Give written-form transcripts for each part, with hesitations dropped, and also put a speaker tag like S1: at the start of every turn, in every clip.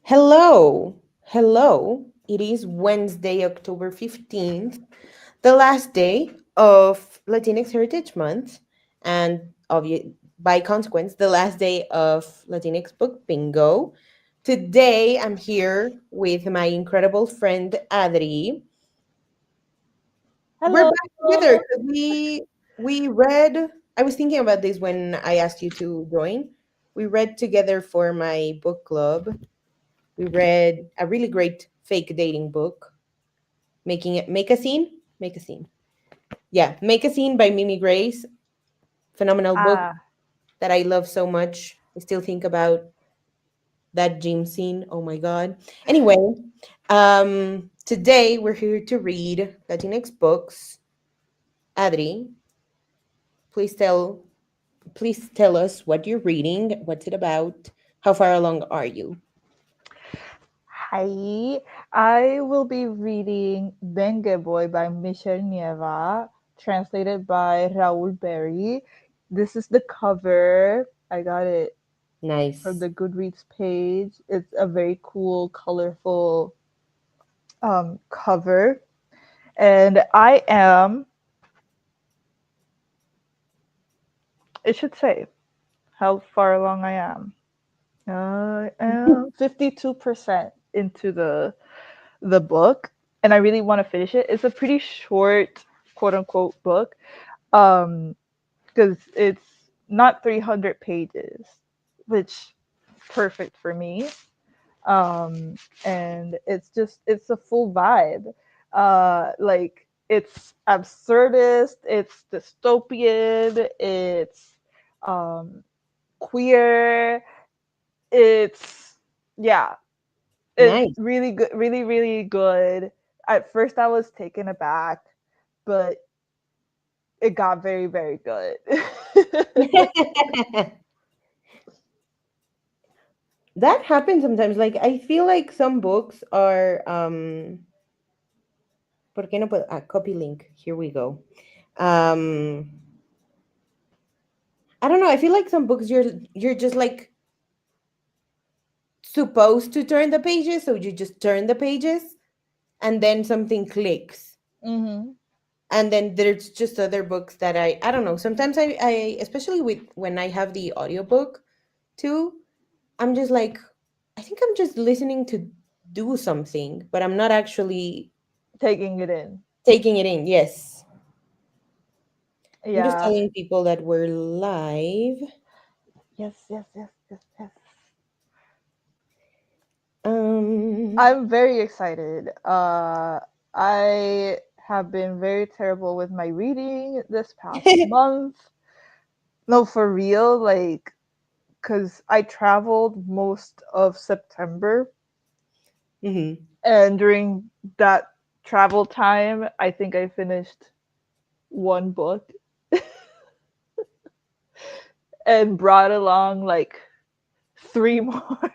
S1: Hello. Hello. It is Wednesday, October 15th, the last day of Latinx Heritage Month, and by consequence, the last day of Latinx Book Bingo. Today, I'm here with my incredible friend Adri. We're
S2: Hello.
S1: back together because we read. I was thinking about this when I asked you to join. We read together for my book club. We read a really great fake dating book, Making It Make a Scene. Make a Scene. Yeah, Make a Scene by Mimi Grace. Phenomenal book
S2: Ah,
S1: that I love so much. I still think about that gym scene. Oh my god. Anyway, today we're here to read Latinx books. Adri, please tell us what you're reading, what's it about, how far along are you?
S2: hi. I will be reading Dengue Boy by Michelle Nieva, translated by Raul Berry. This is the cover. I got it from
S1: Nice.
S2: the Goodreads page. It's a very cool, colorful cover. And it should say how far along I am. I am 52% into the book, and I really want to finish it. It's a pretty short, quote unquote, book, because it's not 300 pages, which perfect for me. And it's a full vibe. Like it's absurdist, it's dystopian, it's um, queer, it's yeah, it's
S1: Nice.
S2: really good, really, really good. At first, I was taken aback, but it got very, very good.
S1: That happens sometimes. Like I feel like some books are ¿por qué no puedo? Ah, copy link. Here we go. Um I don't know. I feel like some books you're just like supposed to turn the pages, so you just turn the pages and then something clicks.
S2: Hmm.
S1: And then there's just other books that I don't know. Sometimes I especially with when I have the audiobook too, I'm just like I think I'm just listening to do something, but I'm not actually
S2: Taking it in.
S1: taking it in. Yes. I'm just
S2: Yeah.
S1: telling people that we're live.
S2: Yes, yes, yes, yes, yes.
S1: Um,
S2: I'm very excited. I have been very terrible with my reading this past month. No, for real, like, because I traveled most of September,
S1: mhm.
S2: and during that travel time, I think I finished one book and brought along like three more.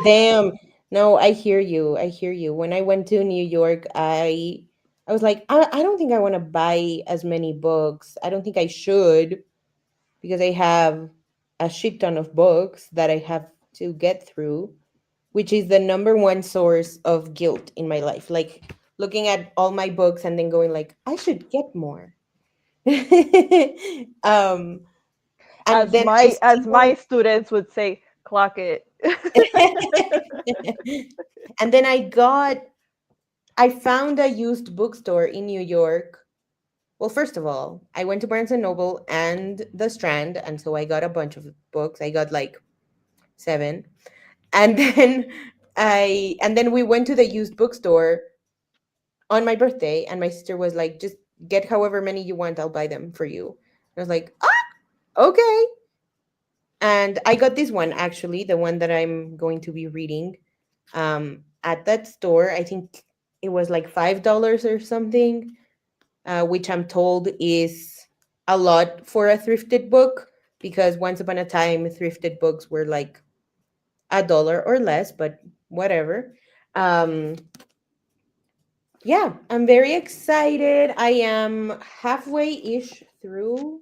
S1: Damn. No, I hear you. I hear you. When I went to New York, I was like, I don't think I want to buy as many books. I don't think I should because I have a shit ton of books that I have to get through, which is the number one source of guilt in my life. Like looking at all my books and then going like, I should get more. um and then I
S2: As
S1: still
S2: my students would say, clock it.
S1: and then I found a used bookstore in New York. Well, first of all, I went to Barnes and Noble and the Strand, and so I got a bunch of books. I got like seven. And then and then we went to the used bookstore on my birthday, and my sister was like, just get however many you want, I'll buy them for you. And I was like, okay. And I got this one actually, the one that I'm going to be reading at that store. I think it was like $5 or something, which I'm told is a lot for a thrifted book because once upon a time, thrifted books were like $1 or less, but whatever. Um, yeah, I'm very excited. I am halfway ish through.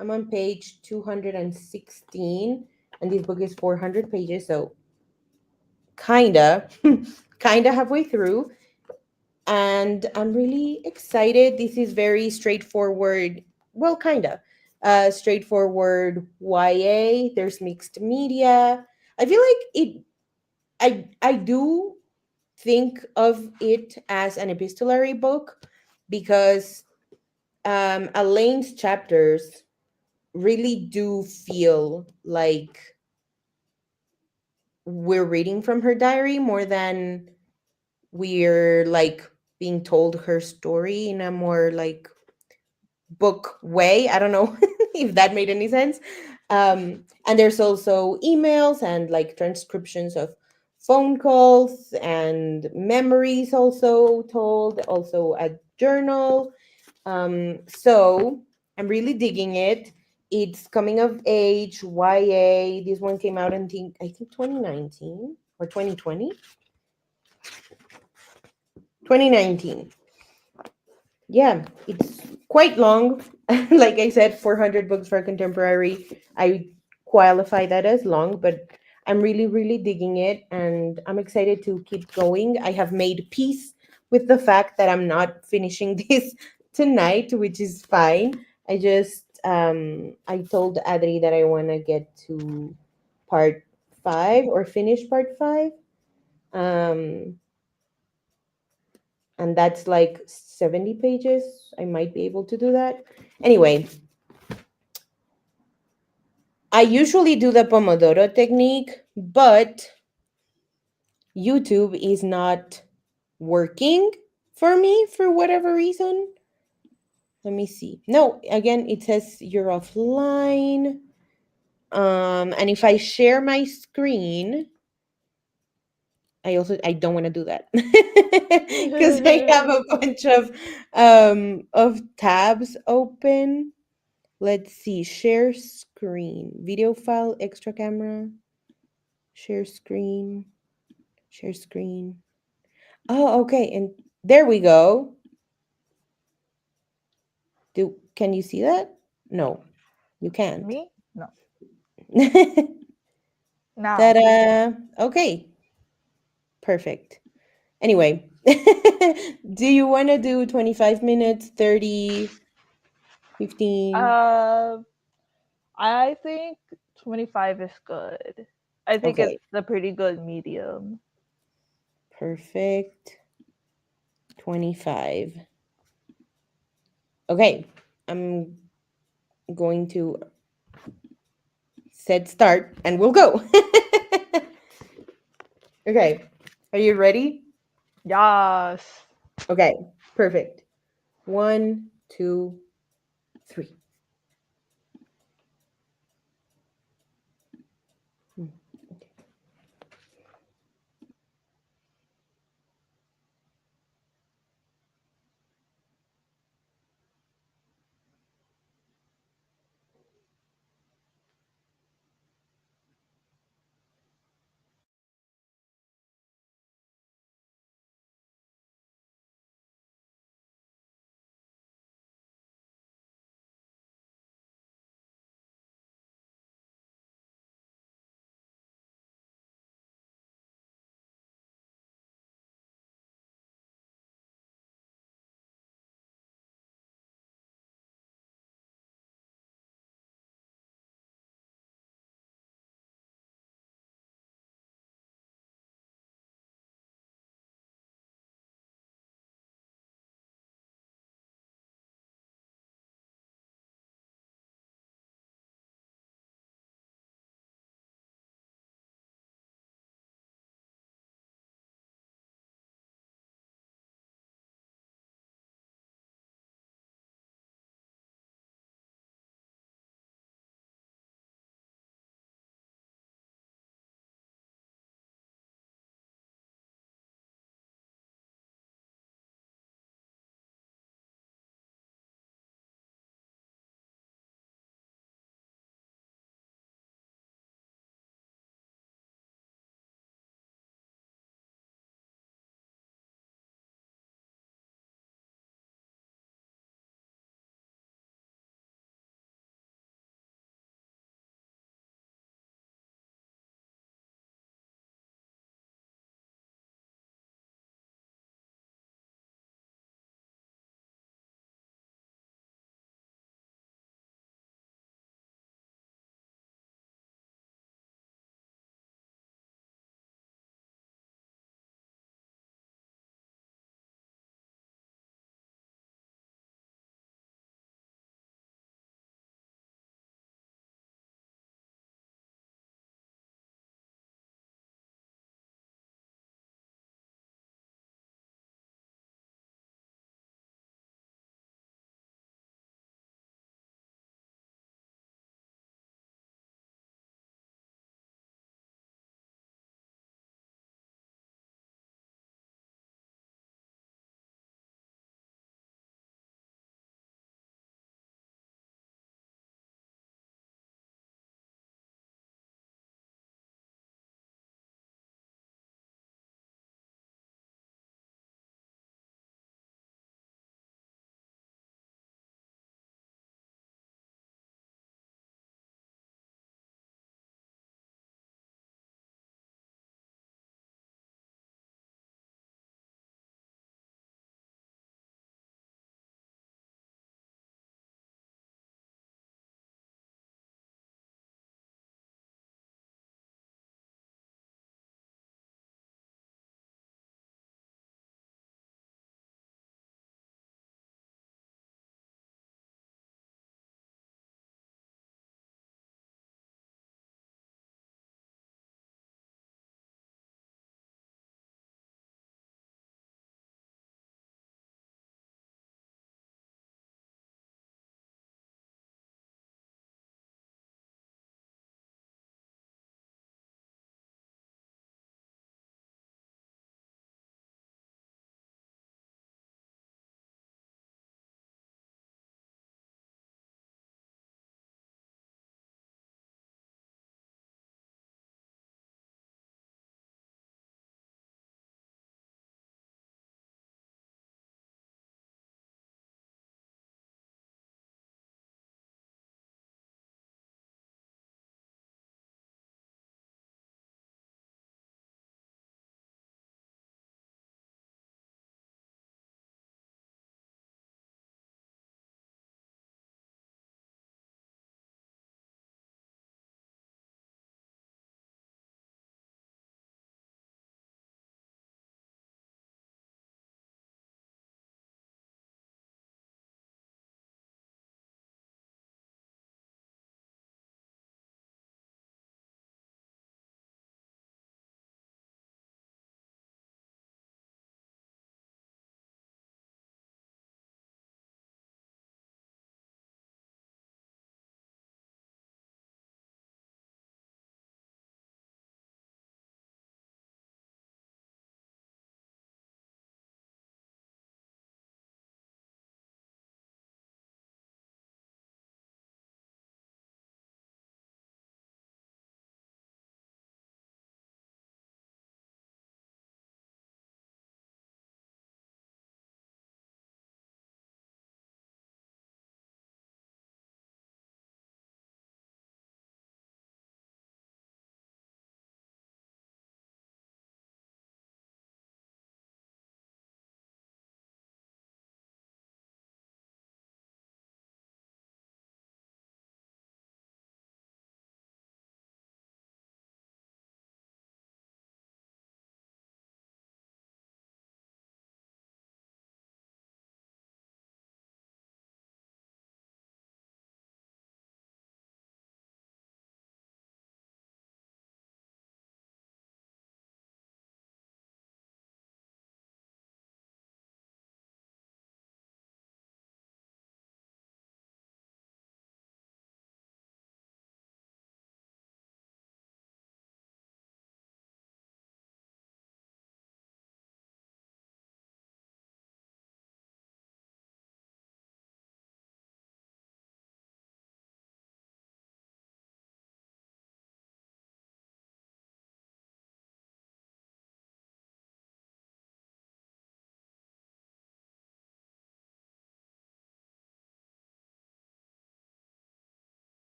S1: I'm on page 216, and this book is 400 pages, so kinda, kinda halfway through, and I'm really excited. This is very straightforward. Well, kinda. Straightforward YA. There's mixed media. I feel like it. I do think of it as an epistolary book because Elaine's chapters really do feel like we're reading from her diary more than we're like being told her story in a more like book way. I don't know if that made any sense. And there's also emails and like transcriptions of phone calls and memories also told, also a journal. So I'm really digging it. It's coming of age YA. This one came out in I think 2019 or 2020. 2019. Yeah, it's quite long. Like I said, 400 books for contemporary. I qualify that as long, but I'm really, really digging it and I'm excited to keep going. I have made peace with the fact that I'm not finishing this tonight, which is fine. I told Adri that I want to get to part 5 or finish part 5. Um, and that's like 70 pages. I might be able to do that. Anyway, I usually do the Pomodoro technique, but YouTube is not working for me for whatever reason. Let me see. No, again, it says you're offline. And if I share my screen, I don't want to do that because I have a bunch of tabs open. Let's see. Share screen. Video file, extra camera. Share screen. Share screen. Oh, okay. And there we go. Can you see that? No, you can't.
S2: Me? No. Now.
S1: Ta-da. Okay. Perfect. Anyway, do you want to do 25 minutes, 30, 15?
S2: Uh, I think 25 is good. I think it's
S1: Okay.
S2: a pretty good medium.
S1: Perfect. 25. Okay. I'm going to set start and we'll go. Okay. Are you ready?
S2: Yes.
S1: Okay. Perfect. One, two, three. Hmm, okay.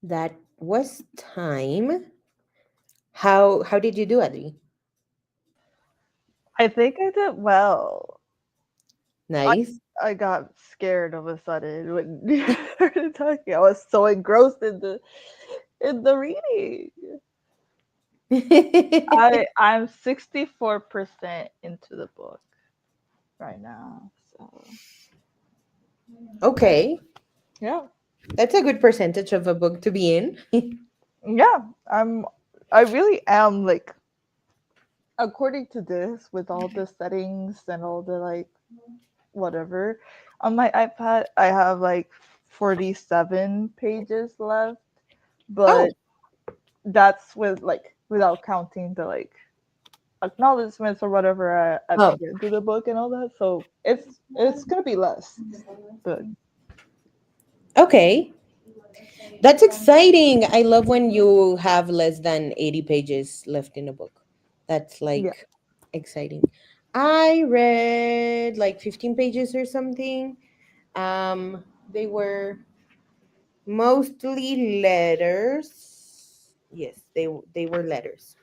S1: That was time. How did you do, Adri?
S2: I think I did well. I
S1: Nice.
S2: I got scared all of a sudden when you started talking. I was so engrossed in the reading. I'm 64% into the book right now. So
S1: Okay,
S2: yeah.
S1: that's a good percentage of a book to be in.
S2: Yeah. I really am like according to this with all the settings and all the like whatever on my iPad I have like 47 pages left,
S1: Oh,
S2: but that's with like without counting the like acknowledgments or whatever at
S1: oh,
S2: the end of the book and all that. So it's gonna be less, but
S1: okay. That's exciting. I love when you have less than 80 pages left in a book. That's
S2: yeah.
S1: like exciting. I read like 15 pages or something. They were mostly letters. Yes, they were letters.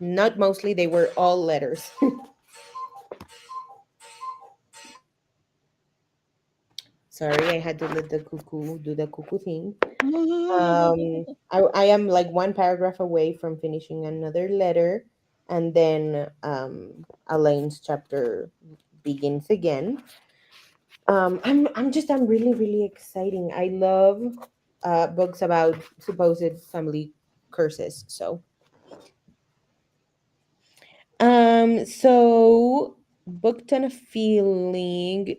S1: Not mostly, they were all letters. Sorry, I had to let the cuckoo do the cuckoo thing. I am like one paragraph away from finishing another letter, and then Elaine's chapter begins again. I'm really really exciting. I love books about supposed family curses. So booked on a feeling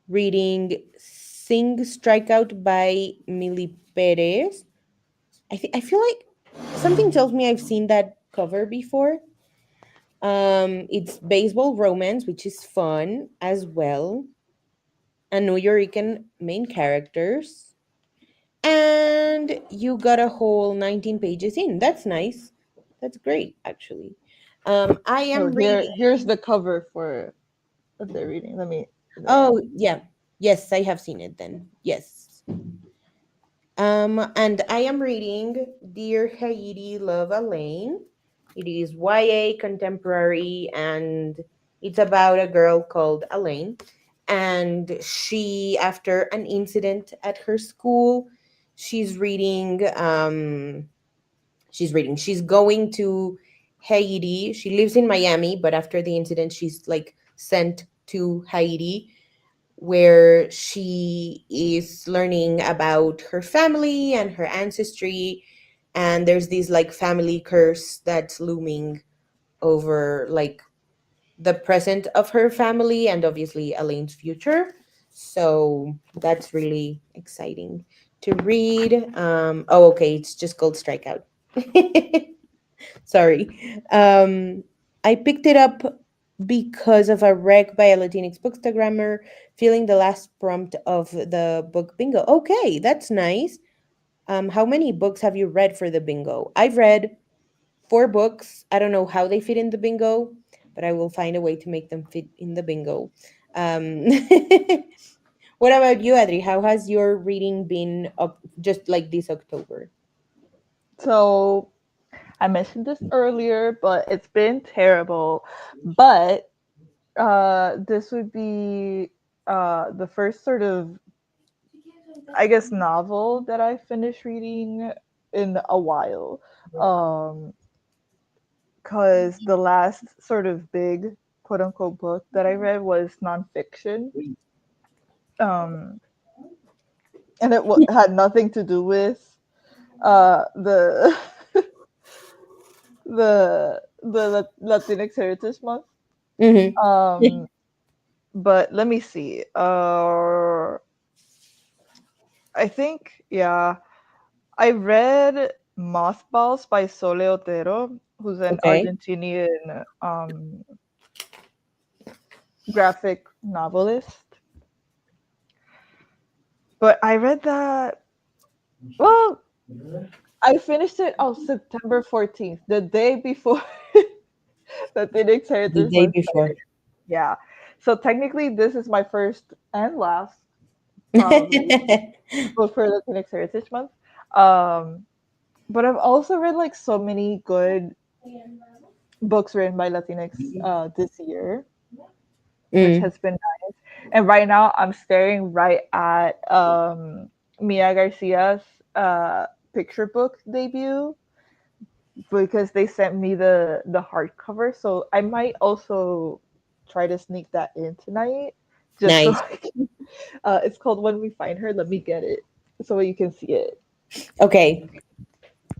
S1: reading Sing Strikeout by Millie Perez. I feel like something tells me I've seen that cover before. It's baseball romance, which is fun as well. And New Yorican main characters. And you got a whole 19 pages in. That's nice. That's great, actually. I
S2: Oh,
S1: am reading.
S2: here's the cover for the reading. Let me there.
S1: Oh, yeah. Yes, I have seen it then. Yes. And I am reading Dear Haiti, Love Elaine. It is YA contemporary, and it's about a girl called Elaine. And she, after an incident at her school, she's reading. She's going to Haiti. She lives in Miami, but after the incident, she's like sent to Haiti where she is learning about her family and her ancestry, and there's this like family curse that's looming over like the present of her family and obviously Elaine's future. So that's really exciting to read. Oh, okay, it's just called Strikeout. Sorry. I picked it up because of a rec by a Latinx bookstagrammer feeling the last prompt of the book bingo. Okay, that's nice. How many books have you read for the bingo? I've read 4 books. I don't know how they fit in the bingo, but I will find a way to make them fit in the bingo. Um, what about you, Adri? How has your reading been just like this October?
S2: So I mentioned this earlier, but it's been terrible. But this would be the first sort of I guess novel that I finished reading in a while. Um because the last sort of big quote unquote book that I read was nonfiction. Um and had nothing to do with the Latinx Heritage Month.
S1: Mm-hmm.
S2: Um but let me see. I think yeah, I read Mothballs by Sole Otero, who's an
S1: Okay.
S2: Argentinian graphic novelist. But I read that. Well, I finished it on September 14th, the day before the Phoenix
S1: The
S2: Heritage
S1: day
S2: Month
S1: before.
S2: started. Yeah. So technically, this is my first and last, probably, book for the Phoenix Heritage Month. Um, but I've also read like so many good books written by Latinx this year, which
S1: Mm,
S2: has been nice. And right now, I'm staring right at Mia Garcia's picture book debut because they sent me the hardcover. So I might also try to sneak that in tonight, just so
S1: nice.
S2: I can. It's called When We Find Her. Let me get it so you can see it.
S1: Okay.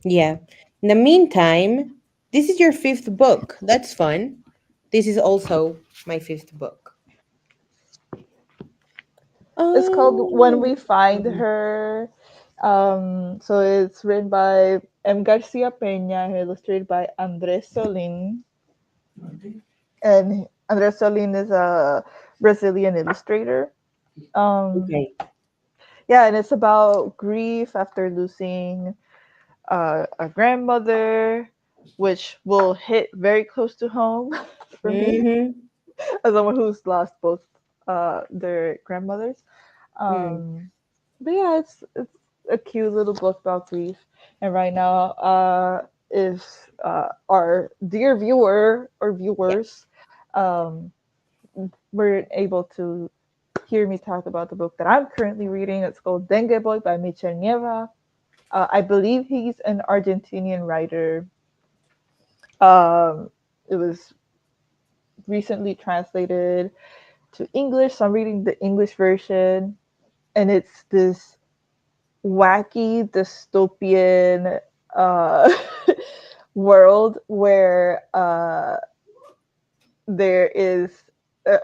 S1: Yeah. In the meantime, this is your fifth book. That's fun. This is also my fifth book.
S2: It's called When
S1: Oh.
S2: We Find Her. So it's written by M. Garcia Peña and illustrated by Andres Solin. And Andres Solin is a Brazilian illustrator. Um,
S1: Okay.
S2: yeah, and it's about grief after losing a grandmother, which will hit very close to home for me
S1: Mm-hmm.
S2: as someone who's lost both their grandmothers.
S1: Mm.
S2: But yeah, it's a cute little book about grief. And right now, if our dear viewer or
S1: Yeah.
S2: viewers um, were able to hear me talk about the book that I'm currently reading, it's called Dengue Boy by Michel Nieva. I believe he's an Argentinian writer. Um, it was recently translated to English, so I'm reading the English version, and it's this wacky dystopian uh, world where there is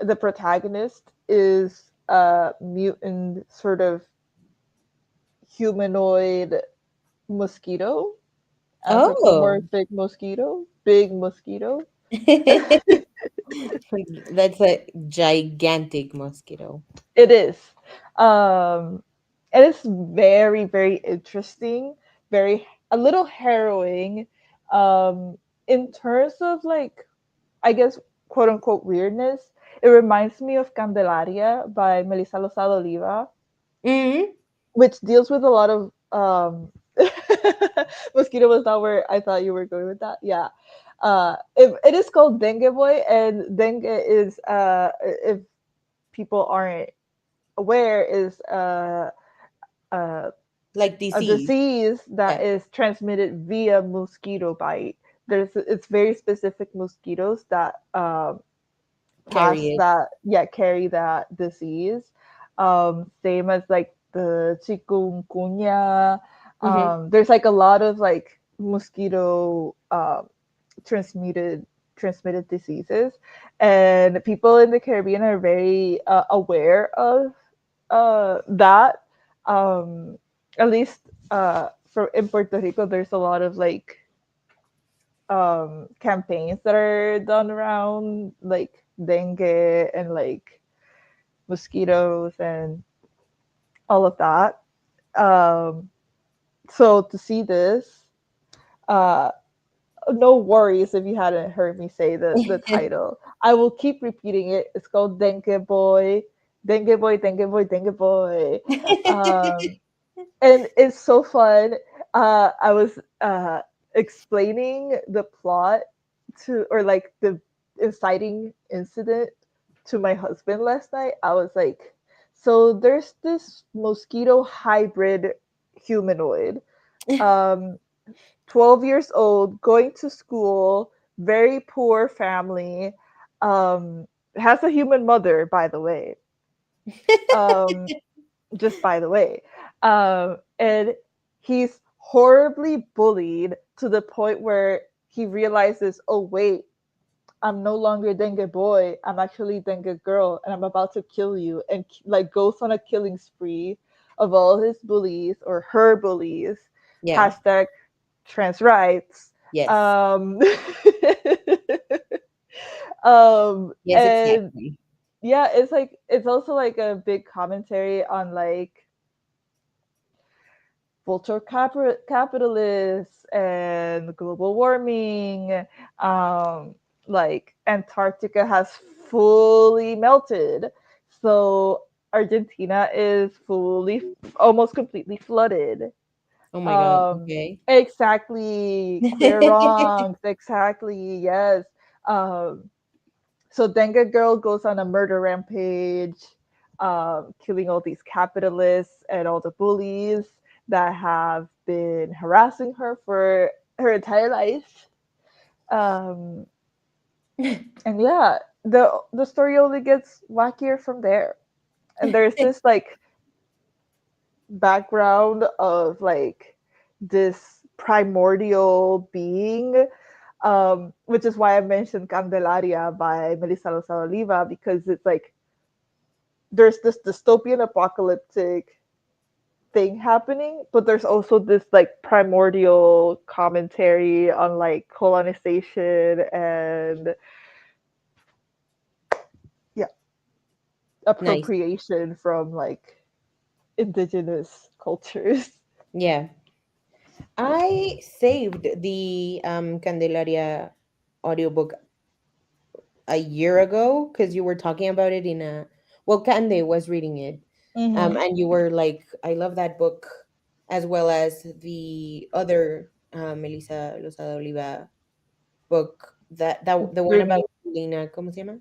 S2: the protagonist is a mutant sort of humanoid mosquito,
S1: Oh.
S2: anthropomorphic mosquito, big mosquito.
S1: That's a gigantic mosquito.
S2: It is. Um, and it's very, very interesting, very a little harrowing. In terms of like, I guess, quote unquote weirdness, it reminds me of Candelaria by Melissa Losada Oliva,
S1: Mm.
S2: which deals with a lot of mosquito was not where I thought you were going with that. Yeah. It is called Dengue Boy, and dengue is if people aren't aware is uh,
S1: Like
S2: a
S1: disease.
S2: disease that
S1: Yeah.
S2: is transmitted via mosquito bite. It's very specific mosquitoes that
S1: Carry
S2: pass
S1: it.
S2: that, yeah, carry that disease. Same as like the chikungunya.
S1: Mm-hmm.
S2: There's like a lot of like mosquito transmitted transmitted diseases, and people in the Caribbean are very aware of that. Um, at least for in Puerto Rico, there's a lot of like campaigns that are done around like dengue and like mosquitoes and all of that. Um, so to see this, uh, no worries if you hadn't heard me say the title. I will keep repeating it. It's called Dengue Boy, Dengue Boy, Dengue Boy, Dengue Boy. Um, and it's so fun. I was explaining the plot to, or like the inciting incident to my husband last night. I was like, so there's this mosquito hybrid humanoid, um, 12 years old, going to school, very poor family, has a human mother, by the way. Um, just by the way. And he's horribly bullied to the point where he realizes, oh, wait, I'm no longer dengue boy. I'm actually dengue girl, and I'm about to kill you. And like goes on a killing spree of all his bullies or her bullies.
S1: Yeah.
S2: Hashtag trans rights.
S1: Yes.
S2: Um,
S1: Yes,
S2: and
S1: exactly.
S2: yeah, it's like it's also like a big commentary on like capitalists and global warming. Um, like Antarctica has fully melted, so Argentina is fully, almost completely flooded.
S1: Oh my God. Okay.
S2: Exactly, queer wrongs, exactly, yes. Um, so Dengue Girl goes on a murder rampage, killing all these capitalists and all the bullies that have been harassing her for her entire life. Um, and yeah, the story only gets wackier from there. And there's this like background of like this primordial being, which is why I mentioned Candelaria by Melissa Lozada Oliva, because it's like there's this dystopian apocalyptic thing happening, but there's also this like primordial commentary on like colonization and yeah,
S1: Nice.
S2: appropriation from like indigenous cultures.
S1: Yeah. I saved the Candelaria audiobook a year ago because you were talking about it in a, well, Cande was reading it.
S2: Mm-hmm.
S1: And you were like, I love that book, as well as the other Melissa Lozada Oliva book, that the one about
S2: Dreaming,
S1: Lena, ¿cómo se llama?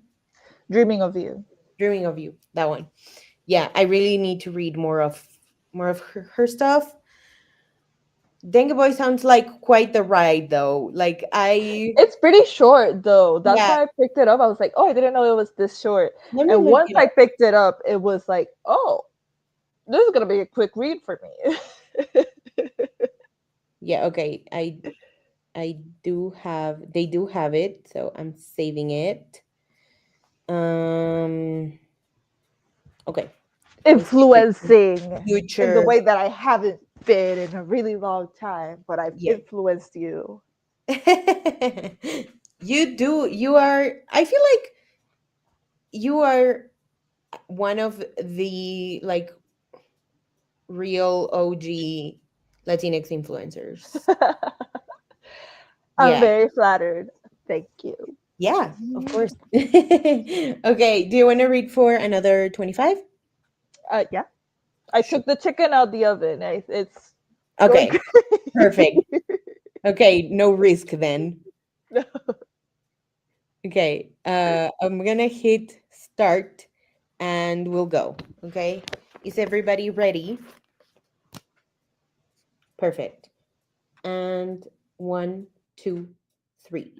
S2: dreaming of you.
S1: Dreaming of You, that one. Yeah, I really need to read more of her stuff. Dengue Boy sounds like quite the ride though. Like I,
S2: It's pretty short though. That's
S1: yeah,
S2: why I picked it up. I was like, oh, I didn't know it was this short.
S1: let me
S2: And
S1: look
S2: once
S1: it
S2: I
S1: up.
S2: picked it up, it was like, oh, this is gonna be a quick read for me.
S1: Yeah, okay. I do have, they do have it, so I'm saving it. Um okay. We'll save it for
S2: Influencing in the
S1: future.
S2: way that I haven't been in a really long time, but I've
S1: Yeah.
S2: influenced you.
S1: You are, I feel like you are one of the like real OG Latinx influencers.
S2: I'm
S1: Yeah.
S2: very flattered. Thank you.
S1: Yeah, of course. Okay, do you want to read for another 25?
S2: Yeah, I
S1: Sure.
S2: took the chicken out the oven. It's going
S1: Okay, perfect.
S2: great.
S1: Okay, no risk then. Okay, I'm gonna hit start and we'll go. Okay, is everybody ready? Perfect. And one, two, three.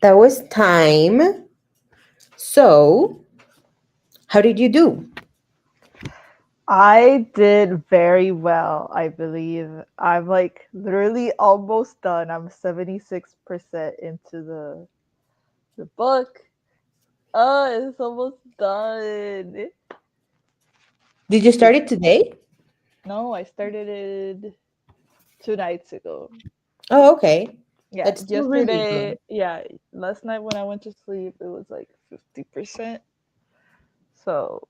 S1: That was time. So, how did you do?
S2: I did very well, I believe. I'm like literally almost done. I'm 76% into the book. Oh, it's almost done.
S1: Did you start
S2: It's
S1: it today?
S2: no, I started it 2 nights ago.
S1: Oh, okay.
S2: Yeah,
S1: That's still really
S2: yesterday,
S1: good.
S2: yeah, last night when I went to sleep, it was like 50%. So,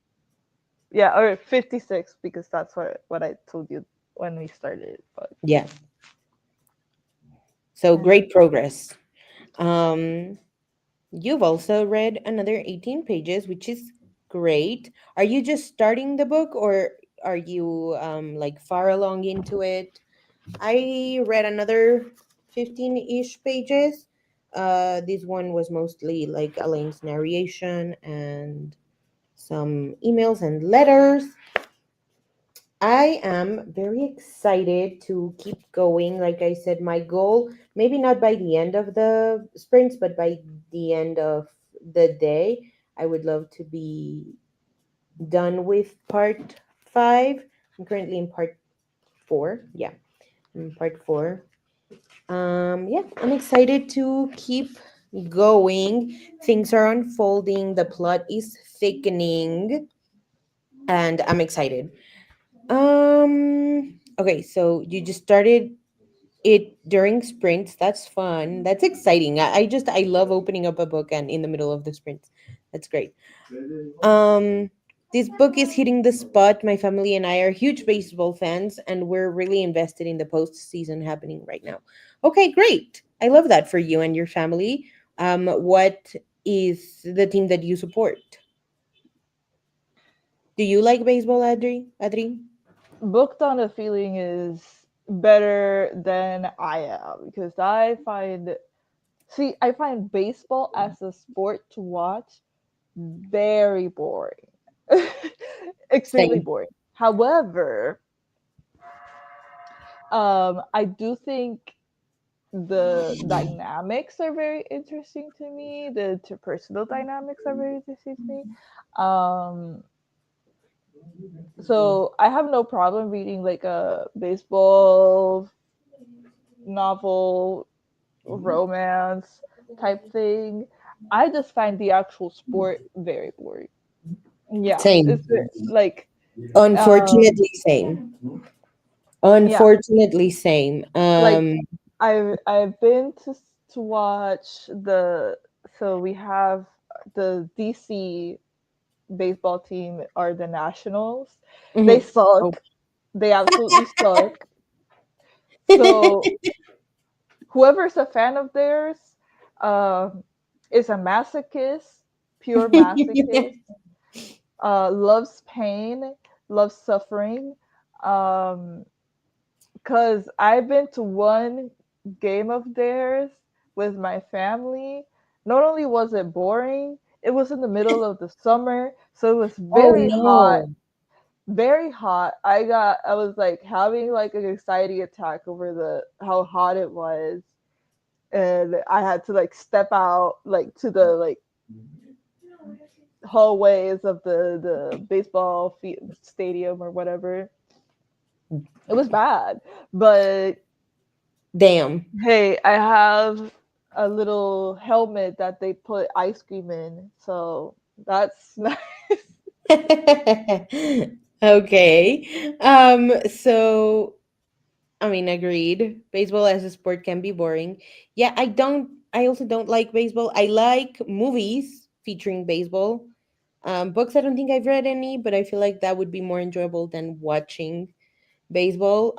S2: yeah, or 56 because that's what I told you when we started. But
S1: Yeah. So
S2: yeah.
S1: great progress. Um, you've also read another 18 pages, which is great. Are you just starting the book or are you like far along into it? I read another 15-ish pages. This one was mostly like Elaine's narration and some emails and letters. I am very excited to keep going. Like I said, my goal, maybe not by the end of the sprints, but by the end of the day, I would love to be done with part five. I'm currently in part four. Yeah, I'm in part four. Yeah, I'm excited to keep going. Things are unfolding, the plot is thickening, and I'm excited. Okay, so you just started it during sprints. That's fun. That's exciting. I love opening up a book and in the middle of the sprints. That's great. Um this book is hitting the spot. My family and I are huge baseball fans and we're really invested in the postseason happening right now. Okay, great. I love that for you and your family. What is the team that you support? Do you like baseball, Adri?
S2: Booked on a feeling is better than I am because I find baseball as a sport to watch very boring. Extremely
S1: Same.
S2: boring. However, I do think the dynamics are very interesting to me. The interpersonal dynamics are very interesting to me. Um, so I have no problem reading like a baseball novel, romance type thing. I just find the actual sport very boring. Yeah,
S1: Same.
S2: it's like
S1: Unfortunately, same.
S2: yeah,
S1: Unfortunately, same.
S2: like I've been to watch so we have the DC baseball team are the Nationals. They
S1: Mhm. Oh.
S2: suck. They absolutely suck. So whoever's a fan of theirs um, is a masochist, pure masochist, loves pain, loves suffering. Um, Because I've been to one game of theirs with my family. Not only was it boring, it was in the middle of the summer, so it was
S1: Oh
S2: very hot,
S1: no.
S2: very hot. I was like having like an anxiety attack over the how hot it was, and I had to like step out like to the like hallways of the stadium or whatever. It was bad, but
S1: Damn.
S2: hey, I have a little helmet that they put ice cream in, so that's nice.
S1: Okay. So I mean, agreed. Baseball as a sport can be boring. Yeah, I also don't like baseball. I like movies featuring baseball. Books, I don't think I've read any, but I feel like that would be more enjoyable than watching baseball.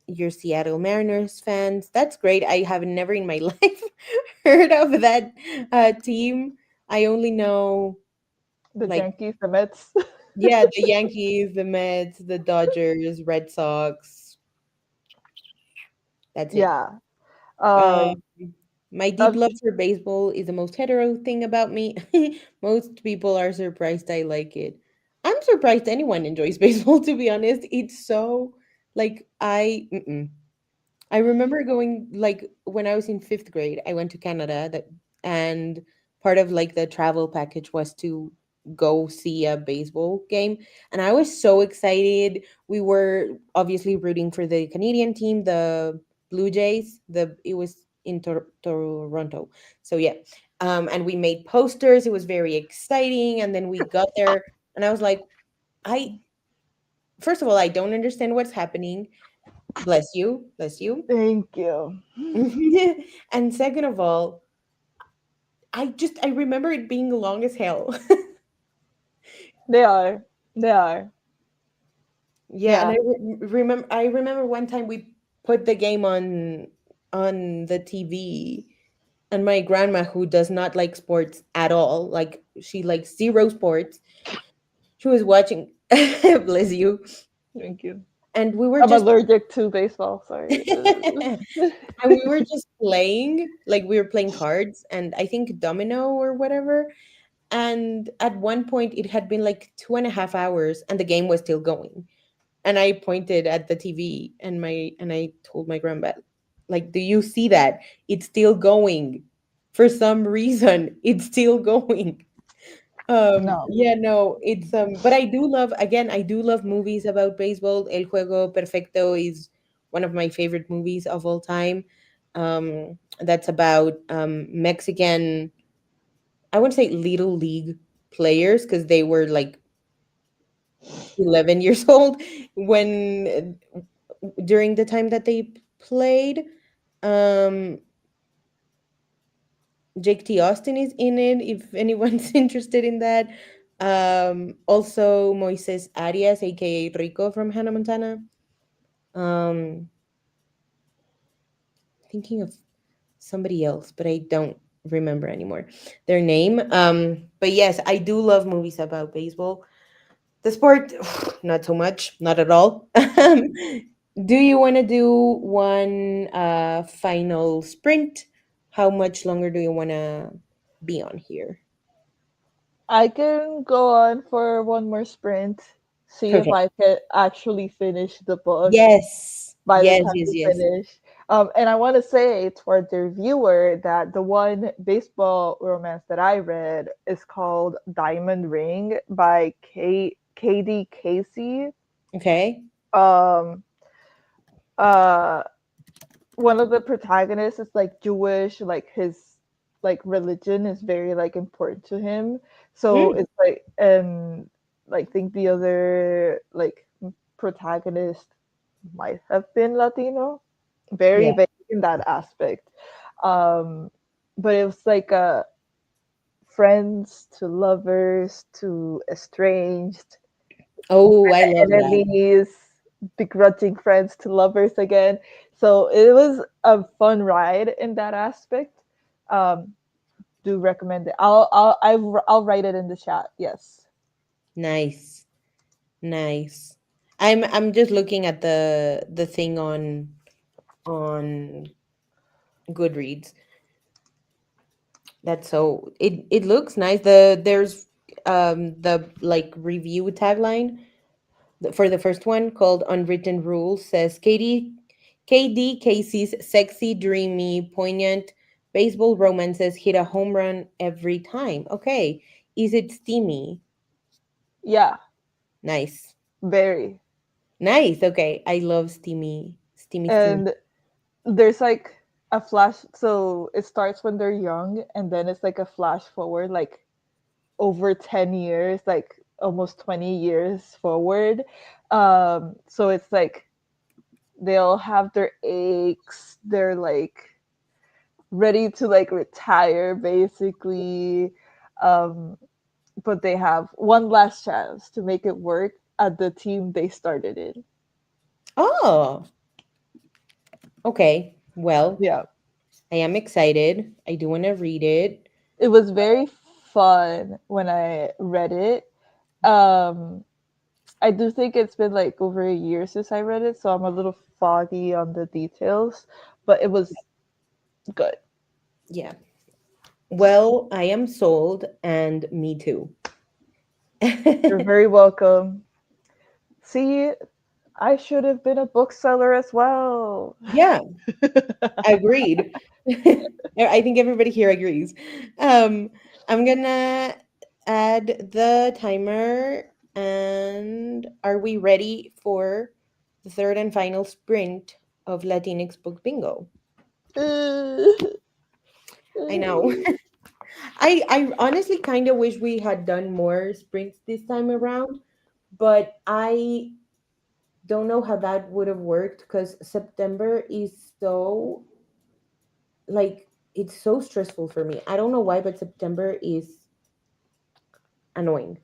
S1: You're Seattle Mariners fans. That's great. I have never in my life heard of that team. I only know
S2: The
S1: like
S2: Yankees, the Mets.
S1: yeah, the Yankees, the Mets, the Dodgers, Red Sox. That's it.
S2: Yeah.
S1: Um,
S2: Um,
S1: my deep
S2: uh,
S1: love for baseball is the most hetero thing about me. Most people are surprised I like it. I'm surprised anyone enjoys baseball. To be honest, it's so like I. Mm-mm. I remember going like when I was in fifth grade, I went to Canada and part of like the travel package was to go see a baseball game. And I was so excited. We were obviously rooting for the Canadian team, the Blue Jays. It was in Toronto. So yeah. And we made posters. It was very exciting. And then we got there and I was like, I first of all, I don't understand what's happening. Bless you. Bless you.
S2: Thank you.
S1: And second of all, I remember it being long as hell.
S2: They are. They are.
S1: Yeah, and
S2: Yeah.
S1: I remember one time we put the game on the TV, and my grandma, who does not like sports at all, like she likes zero sports, she was watching. Bless you.
S2: Thank you.
S1: And we were
S2: I'm
S1: just
S2: allergic to baseball. Sorry.
S1: and we were just playing, like we were playing cards and I think domino or whatever. And at one point it had been like 2.5 hours and the game was still going. And I pointed at the TV and I told my grandma, like, do you see that? It's still going. For some reason, it's still going.
S2: No.
S1: Yeah, no, it's but I do love, again, I do love movies about baseball. El Juego Perfecto is one of my favorite movies of all time. That's about Mexican, I wouldn't say little league players because they were like 11 years old when during the time that they played. Um, Jake T. Austin is in it if anyone's interested in that. Also Moises Arias, aka Rico from Hannah Montana. Um, Thinking of somebody else, but I don't remember anymore their name. But yes, I do love movies about baseball. The sport, not so much, not at all. Do you want to do one final sprint? How much longer do you want to be on here?
S2: I can go on for one more sprint, see if
S1: Perfect.
S2: I can actually finish the book
S1: Yes.
S2: by the
S1: Yes,
S2: time
S1: yes,
S2: we
S1: yes.
S2: finish. And I want to say toward the reviewer that the one baseball romance that I read is called Diamond Ring by Katie Casey.
S1: Okay.
S2: Um, uh, One of the protagonists is like Jewish, like his like religion is very like important to him. So
S1: Mm,
S2: it's like and like think the other like protagonist might have been Latino, very
S1: yeah.
S2: vague in that aspect. Um, but it was like friends to lovers to estranged
S1: Oh, I love that.
S2: enemies, begrudging friends to lovers again. So it was a fun ride in that aspect. Um, do recommend it. I'll write it in the chat. Yes,
S1: Nice. Nice. I'm just looking at the thing on Goodreads. That's so it looks nice. There's the like review tagline for the first one called Unwritten Rules says KD Casey's sexy, dreamy, poignant baseball romances hit a home run every time. Okay. Is it steamy?
S2: yeah,
S1: Nice.
S2: very.
S1: Nice. Okay. I love steamy.
S2: And there's like a flash. So it starts when they're young, and then it's like a flash forward, like over 10 years, like almost 20 years forward. So it's like they'll have their aches. They're like ready to like retire basically, um, but they have one last chance to make it work at the team they started in.
S1: Oh, okay. Well,
S2: Yeah,
S1: I am excited. I do want to read it.
S2: it was very fun when I read it. um I do think it's been like over a year since I read it, so I'm a little foggy on the details, but it was good.
S1: Yeah. Well, I am sold, and me too.
S2: You're very welcome. See, I should have been a bookseller as well.
S1: Yeah, agreed. I think everybody here agrees. Um, I'm gonna add the timer, and are we ready for the third and final sprint of Latinx Book Bingo? I know. I honestly kind of wish we had done more sprints this time around, but I don't know how that would have worked because September is so, like, it's so stressful for me. I don't know why, but September is annoying.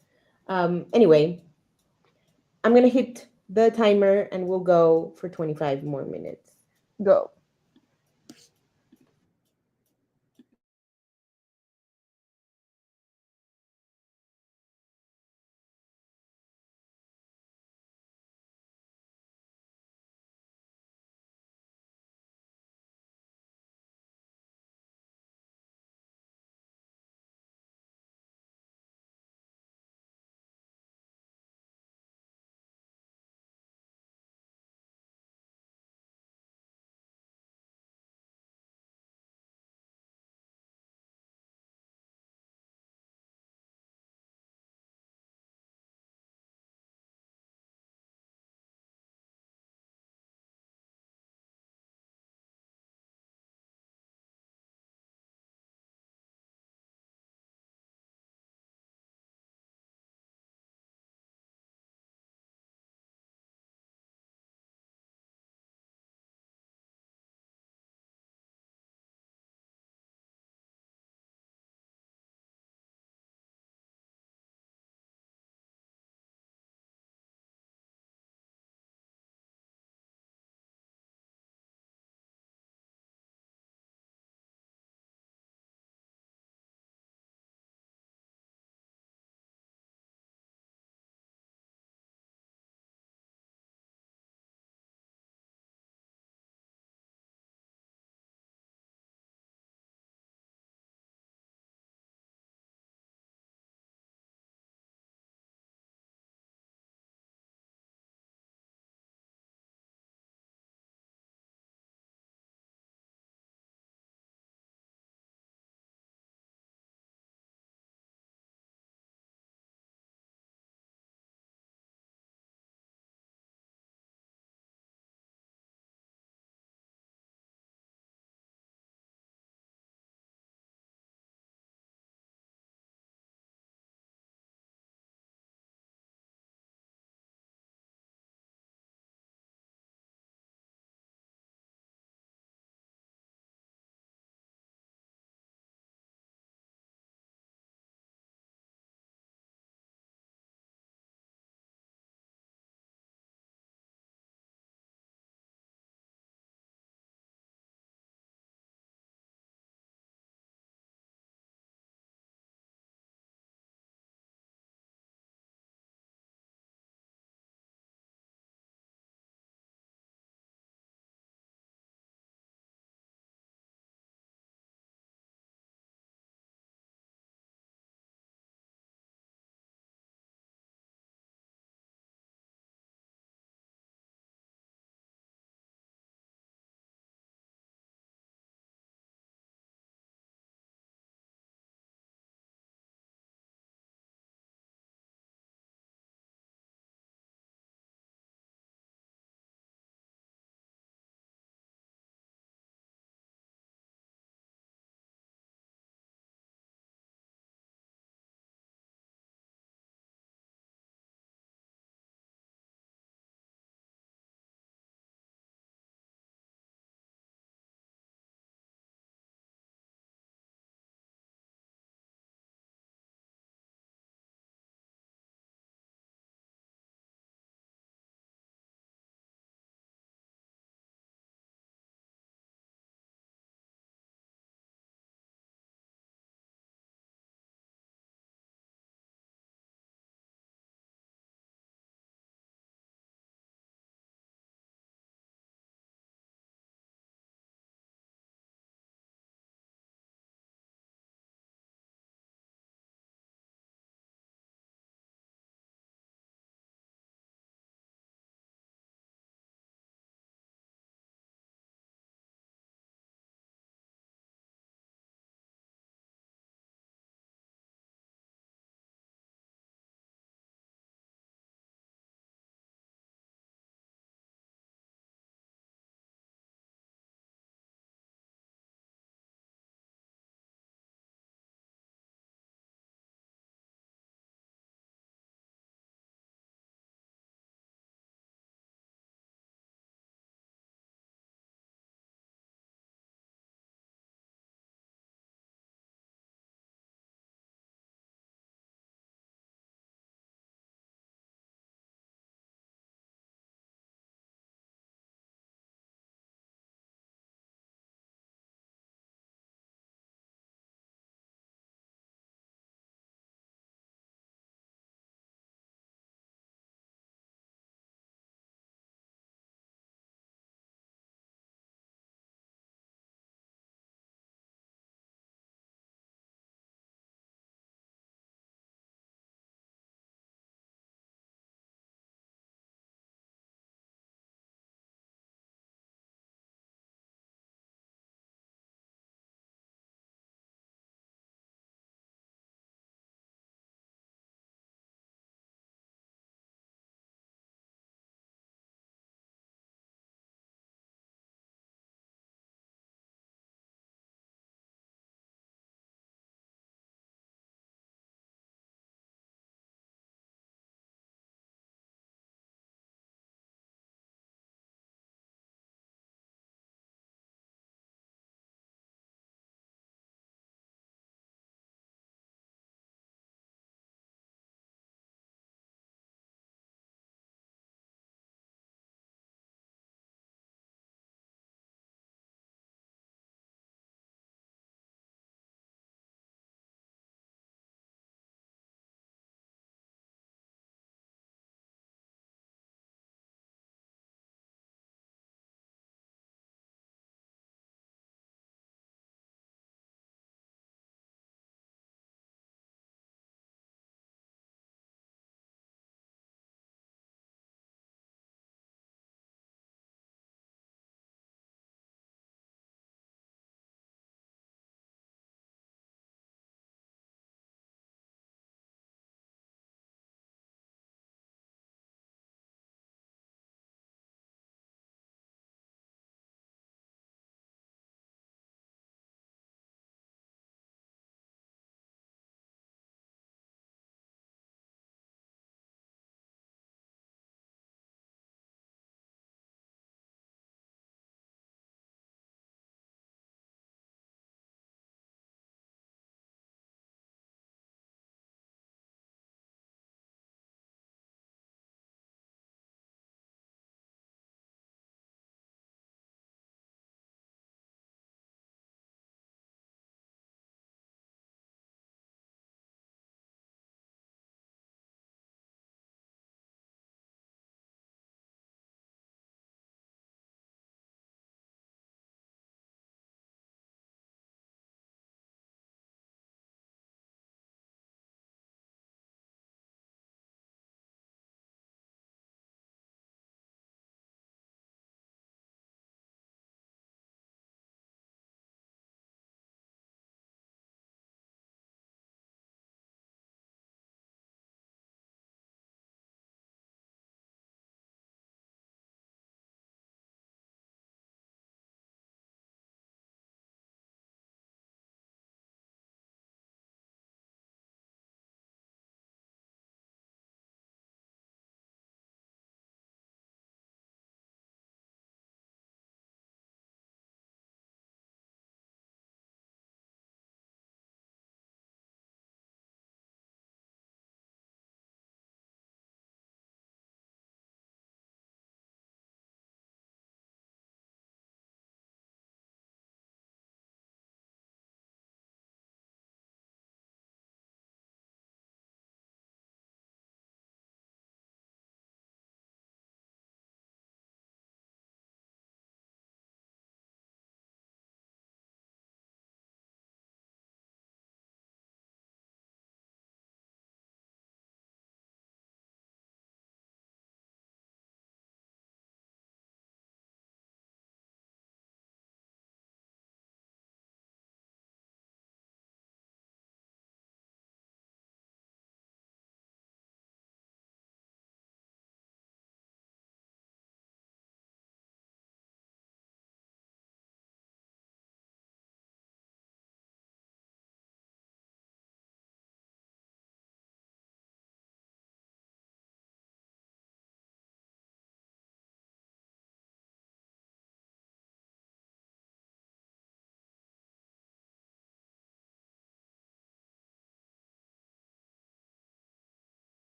S1: Anyway, I'm gonna hit the timer and we'll go for 25 more minutes.
S2: Go.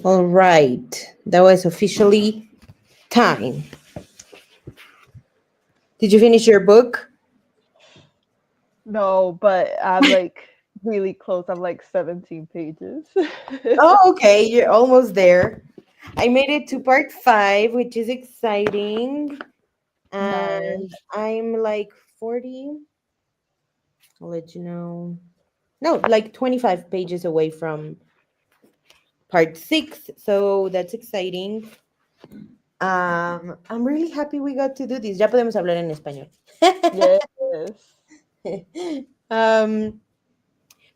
S1: All right. That was officially time. Did you finish your book?
S2: No, but I'm like really close. I'm like 17 pages.
S1: Oh, okay. You're almost there. I made it to part five, which is exciting. And
S2: Nice.
S1: I'm like 40. I'll let you know. No, like 25 pages away from part six. So that's exciting. I'm really happy we got to do this. Ya podemos hablar en español.
S2: Yes.
S1: um,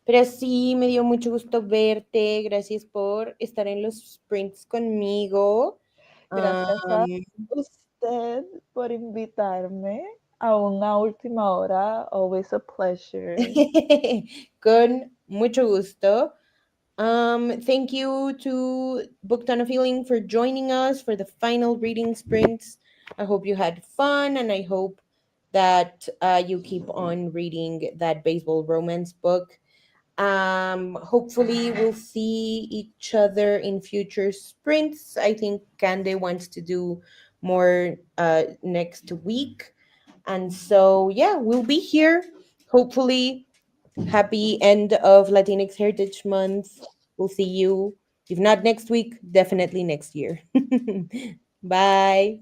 S1: pero sí, me dio mucho gusto verte. Gracias por estar en los sprints conmigo.
S2: Gracias a
S1: Um,
S2: usted por invitarme a una última hora. Always a pleasure.
S1: con mucho gusto. Thank you to Book Ton of Healing for joining us for the final reading sprints. I hope you had fun, and I hope that you keep on reading that baseball romance book. Hopefully, we'll see each other in future sprints. I think Cande wants to do more next week. And so, yeah, we'll be here. Hopefully, happy end of Latinx Heritage Month. We'll see you, if not next week, definitely next year. Bye.